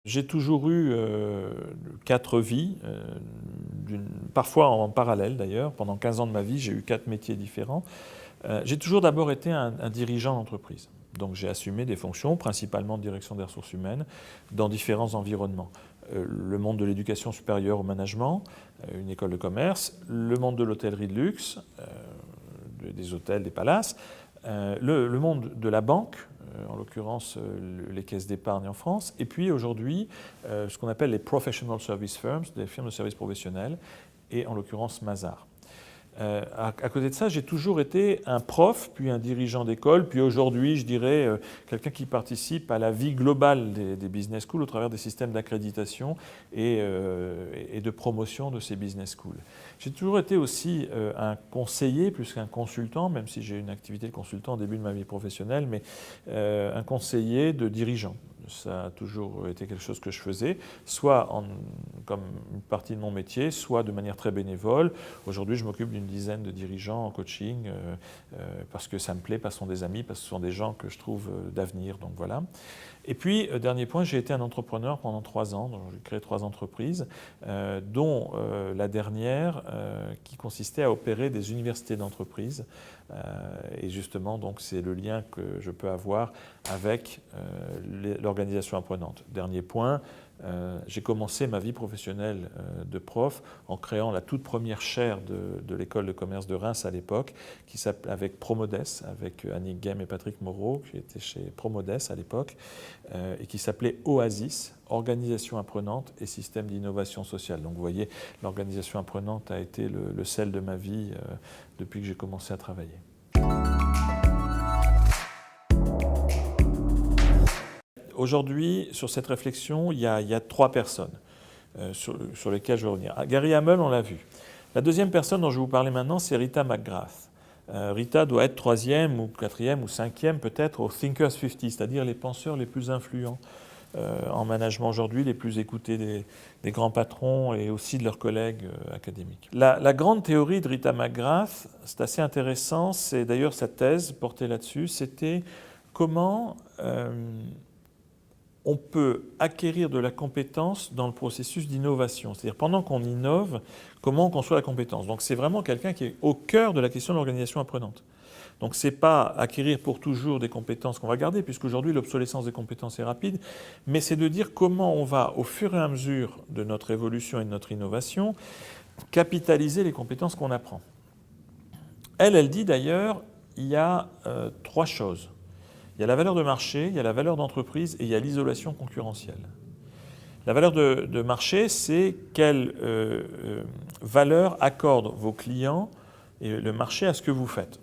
J'ai toujours eu 4 vies, parfois en parallèle d'ailleurs. Pendant 15 ans de ma vie, j'ai eu 4 métiers différents. J'ai toujours d'abord été un dirigeant d'entreprise. Donc j'ai assumé des fonctions, principalement de direction des ressources humaines, dans différents environnements. Le monde de l'éducation supérieure au management, une école de commerce, le monde de l'hôtellerie de luxe, des hôtels, des palaces, le monde de la banque, en l'occurrence les caisses d'épargne en France, et puis aujourd'hui ce qu'on appelle les professional service firms, des firmes de services professionnels, et en l'occurrence Mazars. À côté de ça, j'ai toujours été un prof, puis un dirigeant d'école, puis aujourd'hui, je dirais, quelqu'un qui participe à la vie globale des business schools au travers des systèmes d'accréditation et de promotion de ces business schools. J'ai toujours été aussi un conseiller plus qu'un consultant, même si j'ai eu une activité de consultant au début de ma vie professionnelle, mais un conseiller de dirigeant. Ça a toujours été quelque chose que je faisais, soit comme une partie de mon métier, soit de manière très bénévole. Aujourd'hui, je m'occupe d'une dizaine de dirigeants en coaching parce que ça me plaît, parce que ce sont des amis, parce que ce sont des gens que je trouve d'avenir. Donc voilà. Et puis, dernier point, j'ai été un entrepreneur pendant 3 ans. Donc, j'ai créé 3 entreprises, dont la dernière qui consistait à opérer des universités d'entreprise. Et justement, donc, c'est le lien que je peux avoir avec l'organisation apprenante. Dernier point, j'ai commencé ma vie professionnelle de prof en créant la toute première chaire de l'école de commerce de Reims à l'époque, avec Promodes, avec Annick Guem et Patrick Moreau, qui étaient chez Promodes à l'époque, et qui s'appelait Oasis, Organisation apprenante et système d'innovation sociale. Donc vous voyez, l'organisation apprenante a été le sel de ma vie depuis que j'ai commencé à travailler. Aujourd'hui, sur cette réflexion, il y a 3 personnes sur lesquelles je vais revenir. Gary Hamel, on l'a vu. La deuxième personne dont je vais vous parler maintenant, c'est Rita McGrath. Rita doit être 3e ou 4e ou 5e peut-être au Thinkers 50, c'est-à-dire les penseurs les plus influents en management aujourd'hui, les plus écoutés des grands patrons et aussi de leurs collègues académiques. La grande théorie de Rita McGrath, c'est assez intéressant, c'est d'ailleurs sa thèse portée là-dessus, c'était comment on peut acquérir de la compétence dans le processus d'innovation. C'est-à-dire pendant qu'on innove, comment on construit la compétence. Donc c'est vraiment quelqu'un qui est au cœur de la question de l'organisation apprenante. Donc ce n'est pas acquérir pour toujours des compétences qu'on va garder, puisqu'aujourd'hui l'obsolescence des compétences est rapide, mais c'est de dire comment on va, au fur et à mesure de notre évolution et de notre innovation, capitaliser les compétences qu'on apprend. Elle dit d'ailleurs, il y a 3 choses. Il y a la valeur de marché, il y a la valeur d'entreprise et il y a l'isolation concurrentielle. La valeur de marché, c'est quelle valeur accordent vos clients et le marché à ce que vous faites.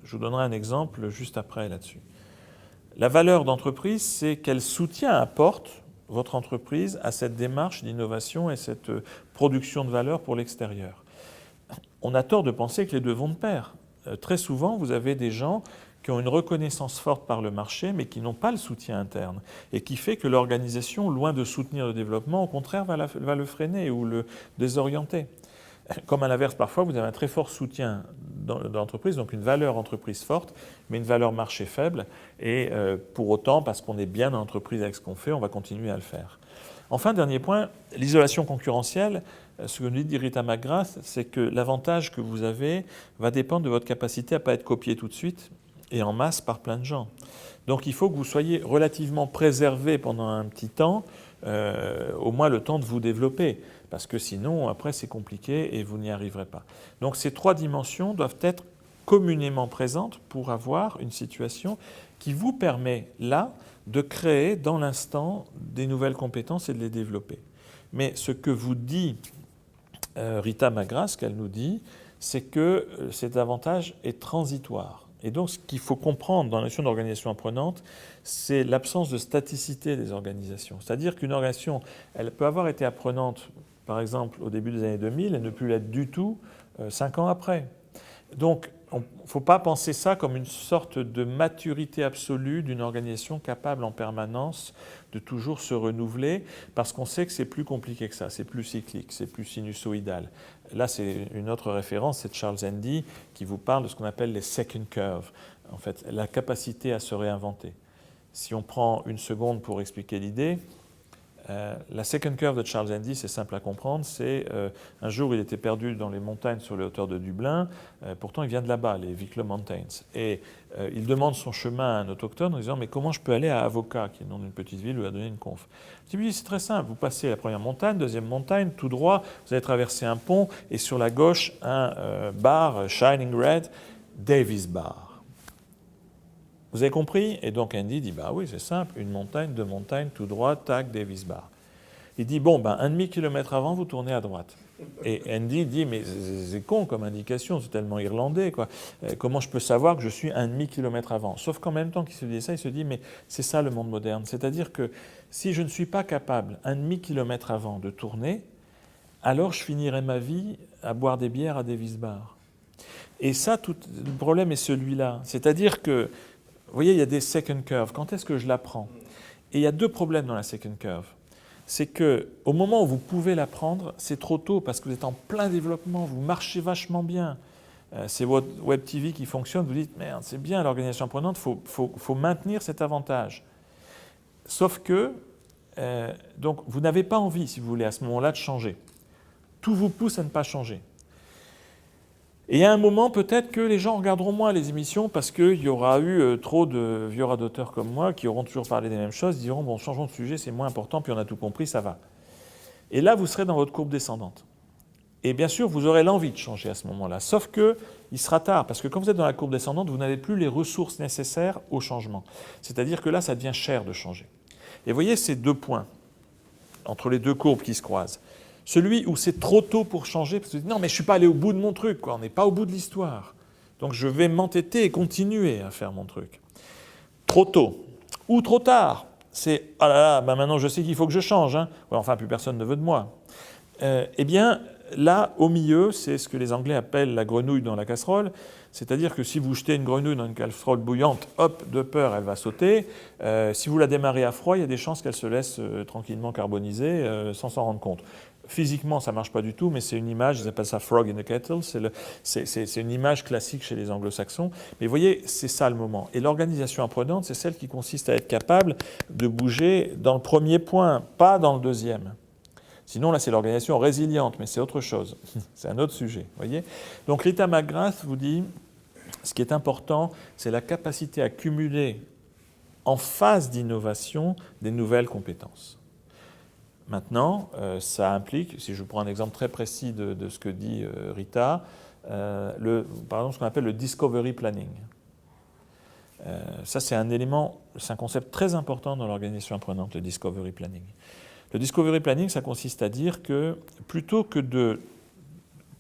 Je vous donnerai un exemple juste après là-dessus. La valeur d'entreprise, c'est quel soutien apporte votre entreprise à cette démarche d'innovation et cette production de valeur pour l'extérieur. On a tort de penser que les deux vont de pair. Très souvent, vous avez des gens qui ont une reconnaissance forte par le marché, mais qui n'ont pas le soutien interne, et qui fait que l'organisation, loin de soutenir le développement, au contraire, va le freiner ou le désorienter. Comme à l'inverse, parfois, vous avez un très fort soutien dans l'entreprise, donc une valeur entreprise forte, mais une valeur marché faible, et pour autant, parce qu'on est bien dans l'entreprise avec ce qu'on fait, on va continuer à le faire. Enfin, dernier point, l'isolation concurrentielle. Ce que nous dit Rita McGrath, c'est que l'avantage que vous avez va dépendre de votre capacité à ne pas être copié tout de suite, et en masse par plein de gens. Donc il faut que vous soyez relativement préservé pendant un petit temps, au moins le temps de vous développer, parce que sinon après c'est compliqué et vous n'y arriverez pas. Donc ces 3 dimensions doivent être communément présentes pour avoir une situation qui vous permet là de créer dans l'instant des nouvelles compétences et de les développer. Mais ce que vous dit Rita McGrath, ce qu'elle nous dit, c'est que cet avantage est transitoire. Et donc, ce qu'il faut comprendre dans la notion d'organisation apprenante, c'est l'absence de staticité des organisations. C'est-à-dire qu'une organisation, elle peut avoir été apprenante, par exemple, au début des années 2000, et ne plus l'être du tout 5 ans après. Donc, il ne faut pas penser ça comme une sorte de maturité absolue d'une organisation capable en permanence de toujours se renouveler, parce qu'on sait que c'est plus compliqué que ça, c'est plus cyclique, c'est plus sinusoïdal. Là, c'est une autre référence, c'est Charles Handy qui vous parle de ce qu'on appelle les second curves, en fait, la capacité à se réinventer. Si on prend une seconde pour expliquer l'idée, la second curve de Charles Handy, c'est simple à comprendre, c'est un jour il était perdu dans les montagnes sur les hauteurs de Dublin, pourtant il vient de là-bas, les Wicklow Mountains, et il demande son chemin à un autochtone en disant mais comment je peux aller à Avoca, qui est le nom d'une petite ville où il a donné une conf. Il dit c'est très simple, vous passez la première montagne, deuxième montagne, tout droit, vous allez traverser un pont et sur la gauche un bar Shining Red, Davis Bar. Vous avez compris? Et donc Andy dit, bah oui, c'est simple, une montagne, deux montagnes, tout droit, tac, Davis Bar. Il dit, bon, ben, 1,5 kilomètre avant, vous tournez à droite. Et Andy dit, mais c'est con comme indication, c'est tellement irlandais, quoi. Comment je peux savoir que je suis 1,5 kilomètre avant? Sauf qu'en même temps qu'il se dit ça, il se dit, mais c'est ça le monde moderne. C'est-à-dire que si je ne suis pas capable, 1,5 kilomètre avant, de tourner, alors je finirai ma vie à boire des bières à Davis Bar. Et ça, tout le problème est celui-là. C'est-à-dire que vous voyez, il y a des second curves. Quand est-ce que je l'apprends? Et il y a deux problèmes dans la second curve. C'est qu'au moment où vous pouvez l'apprendre, c'est trop tôt parce que vous êtes en plein développement, vous marchez vachement bien. C'est votre Web TV qui fonctionne, vous dites, merde, c'est bien l'organisation apprenante, il faut maintenir cet avantage. Sauf que, donc, vous n'avez pas envie, si vous voulez, à ce moment-là, de changer. Tout vous pousse à ne pas changer. Et à un moment, peut-être que les gens regarderont moins les émissions parce qu'il y aura eu trop de vieux radoteurs comme moi qui auront toujours parlé des mêmes choses, diront, bon, changeons de sujet, c'est moins important, puis on a tout compris, ça va. Et là, vous serez dans votre courbe descendante. Et bien sûr, vous aurez l'envie de changer à ce moment-là, sauf qu'il sera tard, parce que quand vous êtes dans la courbe descendante, vous n'avez plus les ressources nécessaires au changement. C'est-à-dire que là, ça devient cher de changer. Et vous voyez ces deux points, entre les deux courbes qui se croisent. Celui où c'est trop tôt pour changer, parce que non, mais je ne suis pas allé au bout de mon truc, quoi. On n'est pas au bout de l'histoire. Donc je vais m'entêter et continuer à faire mon truc. Trop tôt. Ou trop tard. C'est ah là là, bah maintenant je sais qu'il faut que je change. Hein. Ouais, enfin, plus personne ne veut de moi. Eh bien, là, au milieu, c'est ce que les Anglais appellent la grenouille dans la casserole. C'est-à-dire que si vous jetez une grenouille dans une casserole bouillante, hop, de peur, elle va sauter. Si vous la démarrez à froid, il y a des chances qu'elle se laisse tranquillement carboniser sans s'en rendre compte. Physiquement, ça ne marche pas du tout, mais c'est une image, ils appellent ça frog in the kettle, c'est une image classique chez les anglo-saxons. Mais vous voyez, c'est ça le moment. Et l'organisation apprenante, c'est celle qui consiste à être capable de bouger dans le premier point, pas dans le deuxième. Sinon, là, c'est l'organisation résiliente, mais c'est autre chose. C'est un autre sujet, voyez. Donc, Rita McGrath vous dit, ce qui est important, c'est la capacité à cumuler en phase d'innovation des nouvelles compétences. Maintenant, ça implique, si je prends un exemple très précis de ce que dit Rita, par exemple ce qu'on appelle le discovery planning. Ça, c'est un élément, c'est un concept très important dans l'organisation apprenante, le discovery planning. Le discovery planning, ça consiste à dire que plutôt que de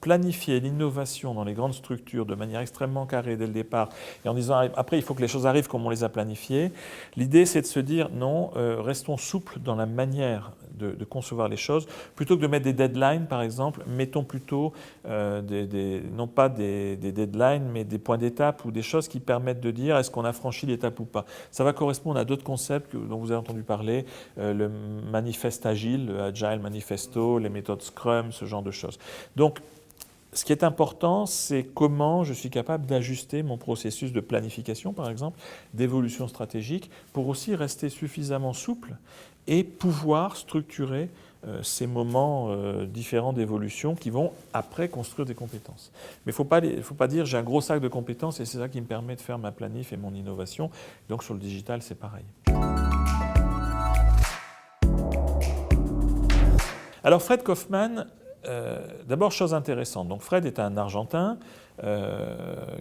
planifier l'innovation dans les grandes structures de manière extrêmement carrée dès le départ, et en disant après il faut que les choses arrivent comme on les a planifiées, l'idée c'est de se dire non, restons souples dans la manière de concevoir les choses, plutôt que de mettre des deadlines par exemple, mettons plutôt non pas des deadlines mais des points d'étape ou des choses qui permettent de dire est-ce qu'on a franchi l'étape ou pas. Ça va correspondre à d'autres concepts dont vous avez entendu parler, le manifeste agile, le Agile Manifesto, les méthodes Scrum, ce genre de choses. Donc ce qui est important, c'est comment je suis capable d'ajuster mon processus de planification, par exemple, d'évolution stratégique, pour aussi rester suffisamment souple et pouvoir structurer ces moments différents d'évolution qui vont après construire des compétences. Mais il ne faut pas dire j'ai un gros sac de compétences et c'est ça qui me permet de faire ma planif et mon innovation. Donc sur le digital, c'est pareil. Alors Fred Kaufman, d'abord, chose intéressante. Donc, Fred est un Argentin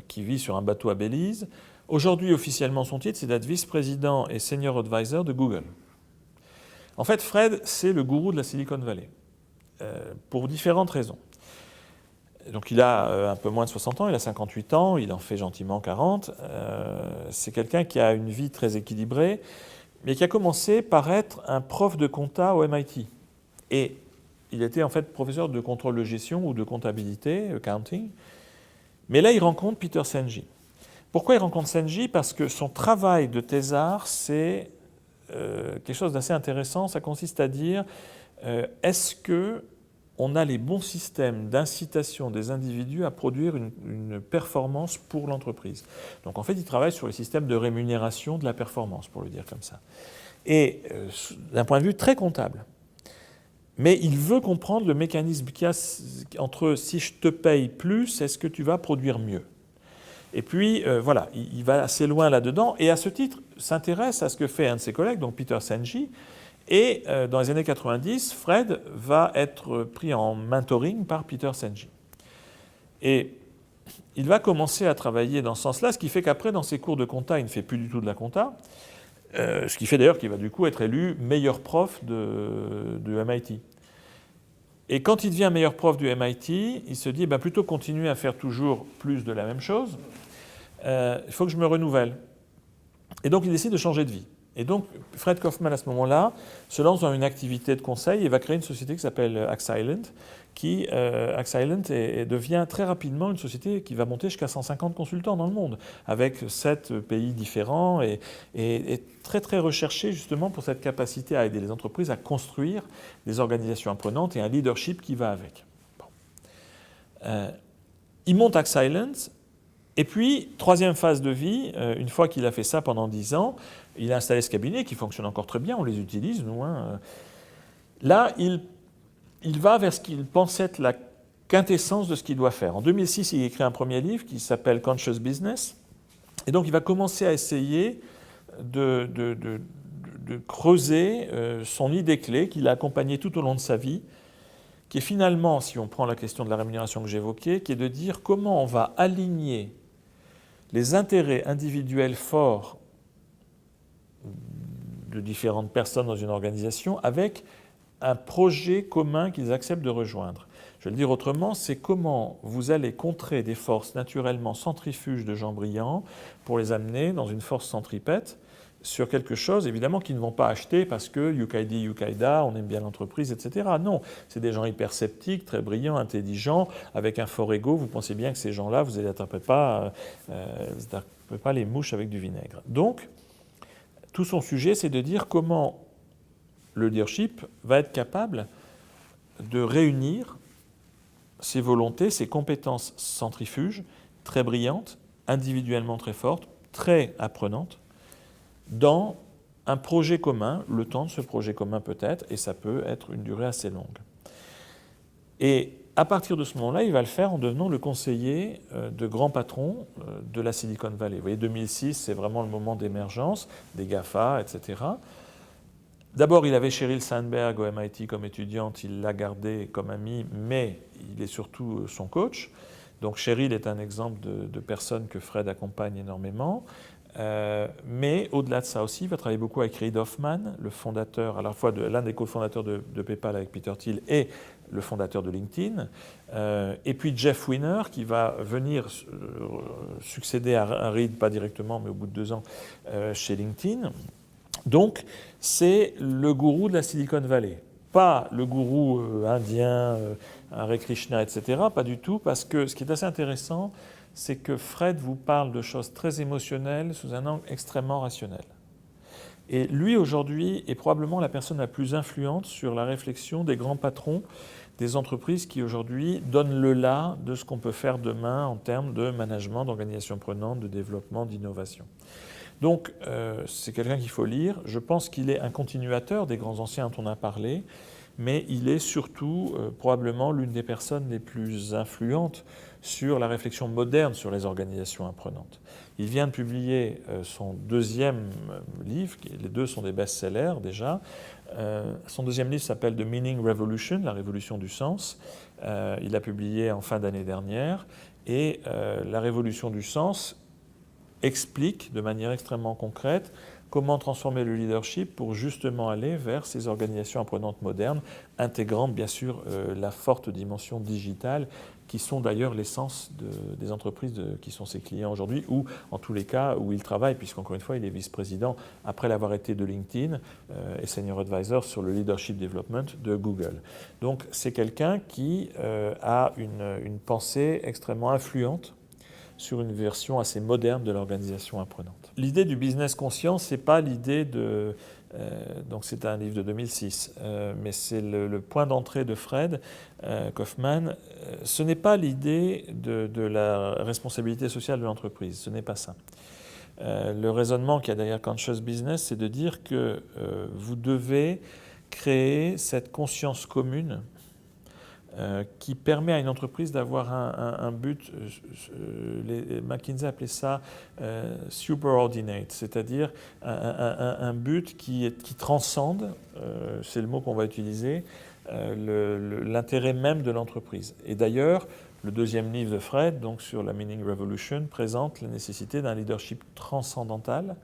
qui vit sur un bateau à Belize. Aujourd'hui, officiellement, son titre, c'est d'être vice-président et senior advisor de Google. En fait, Fred, c'est le gourou de la Silicon Valley, pour différentes raisons. Donc, il a un peu moins de 60 ans, il a 58 ans, il en fait gentiment 40. C'est quelqu'un qui a une vie très équilibrée, mais qui a commencé par être un prof de compta au MIT. Et il était en fait professeur de contrôle de gestion ou de comptabilité, accounting, Mais là, il rencontre Peter Senge. Pourquoi il rencontre Senge? Parce que son travail de thésard, c'est quelque chose d'assez intéressant. Ça consiste à dire, est-ce qu'on a les bons systèmes d'incitation des individus à produire une performance pour l'entreprise? Donc en fait, il travaille sur les systèmes de rémunération de la performance, pour le dire comme ça. Et d'un point de vue très comptable. Mais il veut comprendre le mécanisme qu'il y a entre si je te paye plus, est-ce que tu vas produire mieux? Et puis, voilà, il va assez loin là-dedans, et à ce titre, s'intéresse à ce que fait un de ses collègues, donc Peter Senge, et dans les années 90, Fred va être pris en mentoring par Peter Senge. Et il va commencer à travailler dans ce sens-là, ce qui fait qu'après, dans ses cours de compta, il ne fait plus du tout de la compta, ce qui fait d'ailleurs qu'il va du coup être élu meilleur prof de MIT. Et quand il devient meilleur prof du MIT, il se dit, plutôt que continuer à faire toujours plus de la même chose, il faut que je me renouvelle. Et donc il décide de changer de vie. Et donc Fred Kaufman, à ce moment-là, se lance dans une activité de conseil et va créer une société qui s'appelle Axilent, qui devient très rapidement une société qui va monter jusqu'à 150 consultants dans le monde, avec 7 pays différents, et très très recherché justement pour cette capacité à aider les entreprises à construire des organisations apprenantes et un leadership qui va avec. Bon. Il monte Axilent. Et puis, troisième phase de vie, une fois qu'il a fait ça pendant 10 ans, il a installé ce cabinet qui fonctionne encore très bien, on les utilise, nous. Là, il va vers ce qu'il pense être la quintessence de ce qu'il doit faire. En 2006, il écrit un premier livre qui s'appelle Conscious Business. Et donc, il va commencer à essayer de creuser son idée clé qu'il a accompagnée tout au long de sa vie, qui est finalement, si on prend la question de la rémunération que j'évoquais, qui est de dire comment on va aligner les intérêts individuels forts de différentes personnes dans une organisation avec un projet commun qu'ils acceptent de rejoindre. Je vais le dire autrement, c'est comment vous allez contrer des forces naturellement centrifuges de gens brillants pour les amener dans une force centripète sur quelque chose, évidemment, qu'ils ne vont pas acheter parce que Yukaidi, Yukaida, on aime bien l'entreprise, etc. Non, c'est des gens hyper sceptiques, très brillants, intelligents, avec un fort ego. Vous pensez bien que ces gens-là, vous n'attrapez pas les mouches avec du vinaigre. Donc, tout son sujet, c'est de dire comment le leadership va être capable de réunir ses volontés, ses compétences centrifuges, très brillantes, individuellement très fortes, très apprenantes, dans un projet commun, le temps de ce projet commun peut-être, et ça peut être une durée assez longue. Et à partir de ce moment-là, il va le faire en devenant le conseiller de grands patrons de la Silicon Valley. Vous voyez, 2006, c'est vraiment le moment d'émergence des GAFA, etc. D'abord, il avait Sheryl Sandberg au MIT comme étudiante, il l'a gardée comme amie, mais il est surtout son coach. Donc Sheryl est un exemple de personne que Fred accompagne énormément. Mais au-delà de ça aussi, il va travailler beaucoup avec Reid Hoffman, le fondateur, à la fois l'un des cofondateurs de PayPal avec Peter Thiel et le fondateur de LinkedIn. Et puis Jeff Weiner, qui va venir succéder à Reid, pas directement, mais au bout de 2 ans, chez LinkedIn. Donc, c'est le gourou de la Silicon Valley. Pas le gourou indien, Hare Krishna, etc. Pas du tout, parce que ce qui est assez intéressant, c'est que Fred vous parle de choses très émotionnelles sous un angle extrêmement rationnel. Et lui, aujourd'hui, est probablement la personne la plus influente sur la réflexion des grands patrons des entreprises qui, aujourd'hui, donnent le là de ce qu'on peut faire demain en termes de management, d'organisation prenante, de développement, d'innovation. Donc, c'est quelqu'un qu'il faut lire. Je pense qu'il est un continuateur des grands anciens dont on a parlé, mais il est surtout probablement l'une des personnes les plus influentes sur la réflexion moderne sur les organisations apprenantes. Il vient de publier son 2e livre, les 2 sont des best-sellers déjà. Son 2e livre s'appelle The Meaning Revolution, la révolution du sens. Il l'a publié en fin d'année dernière. Et la révolution du sens explique de manière extrêmement concrète comment transformer le leadership pour justement aller vers ces organisations apprenantes modernes, intégrant bien sûr la forte dimension digitale, qui sont d'ailleurs l'essence des entreprises qui sont ses clients aujourd'hui, ou en tous les cas où il travaille, puisqu'encore une fois, il est vice-président, après l'avoir été de LinkedIn, et senior advisor sur le leadership development de Google. Donc c'est quelqu'un qui a une pensée extrêmement influente sur une version assez moderne de l'organisation apprenante. L'idée du business conscient, ce n'est pas l'idée de... donc c'est un livre de 2006, mais c'est le point d'entrée de Fred Kaufman. Ce n'est pas l'idée de la responsabilité sociale de l'entreprise, ce n'est pas ça. Le raisonnement qu'il y a derrière Conscious Business, c'est de dire que vous devez créer cette conscience commune qui permet à une entreprise d'avoir un but. McKinsey appelait ça superordinate, c'est-à-dire un but qui transcende, c'est le mot qu'on va utiliser, l'intérêt même de l'entreprise. Et d'ailleurs, le deuxième livre de Fred, donc sur la Meaning Revolution, présente la nécessité d'un leadership transcendantal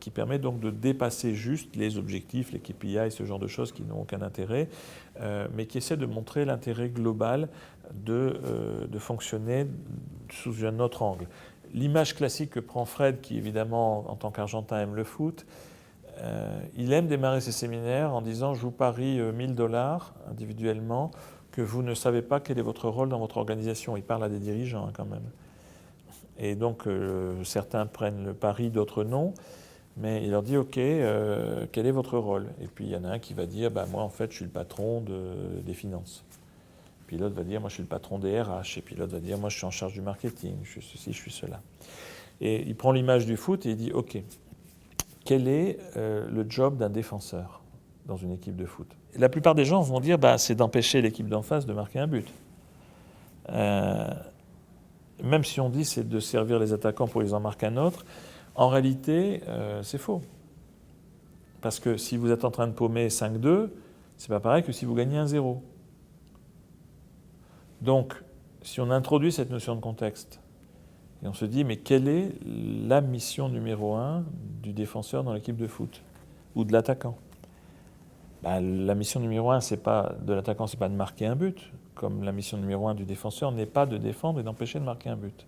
qui permet donc de dépasser juste les objectifs, les KPI, ce genre de choses qui n'ont aucun intérêt, mais qui essaie de montrer l'intérêt global de fonctionner sous un autre angle. L'image classique que prend Fred, qui évidemment en tant qu'Argentin aime le foot, il aime démarrer ses séminaires en disant « je vous parie $1000 individuellement que vous ne savez pas quel est votre rôle dans votre organisation ». Il parle à des dirigeants quand même. Et donc certains prennent le pari, d'autres non. Mais il leur dit, OK, quel est votre rôle? Et puis il y en a un qui va dire, moi en fait je suis le patron des finances. Puis l'autre va dire, moi je suis le patron des RH. Et puis l'autre va dire, moi je suis en charge du marketing, je suis ceci, je suis cela. Et il prend l'image du foot et il dit, OK, quel est le job d'un défenseur dans une équipe de foot? Et la plupart des gens vont dire, c'est d'empêcher l'équipe d'en face de marquer un but. Même si on dit c'est de servir les attaquants pour qu'ils en marquent un autre, en réalité, c'est faux. Parce que si vous êtes en train de paumer 5-2, c'est pas pareil que si vous gagnez 1-0. Donc, si on introduit cette notion de contexte, et on se dit, mais quelle est la mission numéro 1 du défenseur dans l'équipe de foot ou de l'attaquant? La mission numéro 1 de l'attaquant, c'est pas de marquer un but, comme la mission numéro 1 du défenseur n'est pas de défendre et d'empêcher de marquer un but.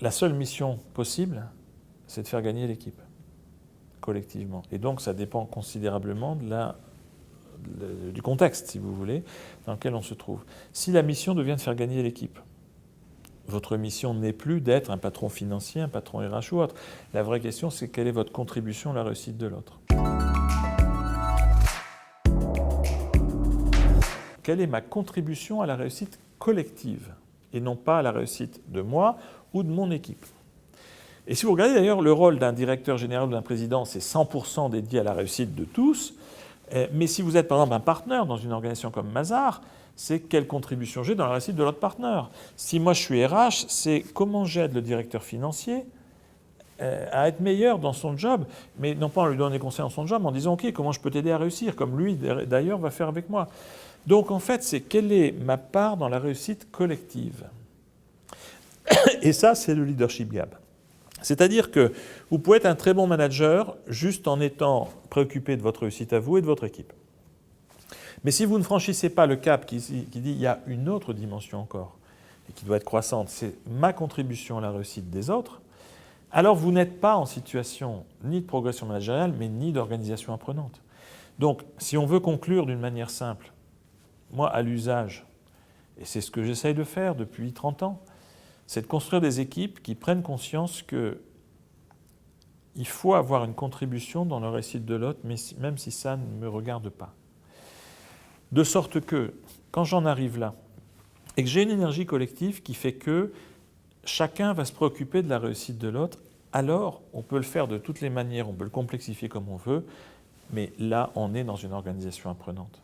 La seule mission possible, c'est de faire gagner l'équipe, collectivement. Et donc, ça dépend considérablement du contexte, si vous voulez, dans lequel on se trouve. Si la mission devient de faire gagner l'équipe, votre mission n'est plus d'être un patron financier, un patron RH ou autre. La vraie question, c'est quelle est votre contribution à la réussite de l'autre? Quelle est ma contribution à la réussite collective et non pas à la réussite de moi ou de mon équipe? Et si vous regardez d'ailleurs le rôle d'un directeur général ou d'un président, c'est 100% dédié à la réussite de tous. Mais si vous êtes par exemple un partenaire dans une organisation comme Mazars, c'est quelle contribution j'ai dans la réussite de l'autre partenaire. Si moi je suis RH, c'est comment j'aide le directeur financier à être meilleur dans son job, mais non pas en lui donnant des conseils dans son job, en disant « Ok, comment je peux t'aider à réussir ?» comme lui d'ailleurs va faire avec moi. Donc en fait, c'est quelle est ma part dans la réussite collective. Et ça, c'est le leadership gap. C'est-à-dire que vous pouvez être un très bon manager juste en étant préoccupé de votre réussite à vous et de votre équipe. Mais si vous ne franchissez pas le cap qui dit il y a une autre dimension encore et qui doit être croissante, c'est ma contribution à la réussite des autres, alors vous n'êtes pas en situation ni de progression managériale, mais ni d'organisation apprenante. Donc, si on veut conclure d'une manière simple, moi, à l'usage, et c'est ce que j'essaye de faire depuis 30 ans, c'est de construire des équipes qui prennent conscience qu'il faut avoir une contribution dans le réussite de l'autre, même si ça ne me regarde pas. De sorte que, quand j'en arrive là, et que j'ai une énergie collective qui fait que chacun va se préoccuper de la réussite de l'autre, alors on peut le faire de toutes les manières, on peut le complexifier comme on veut, mais là, on est dans une organisation apprenante.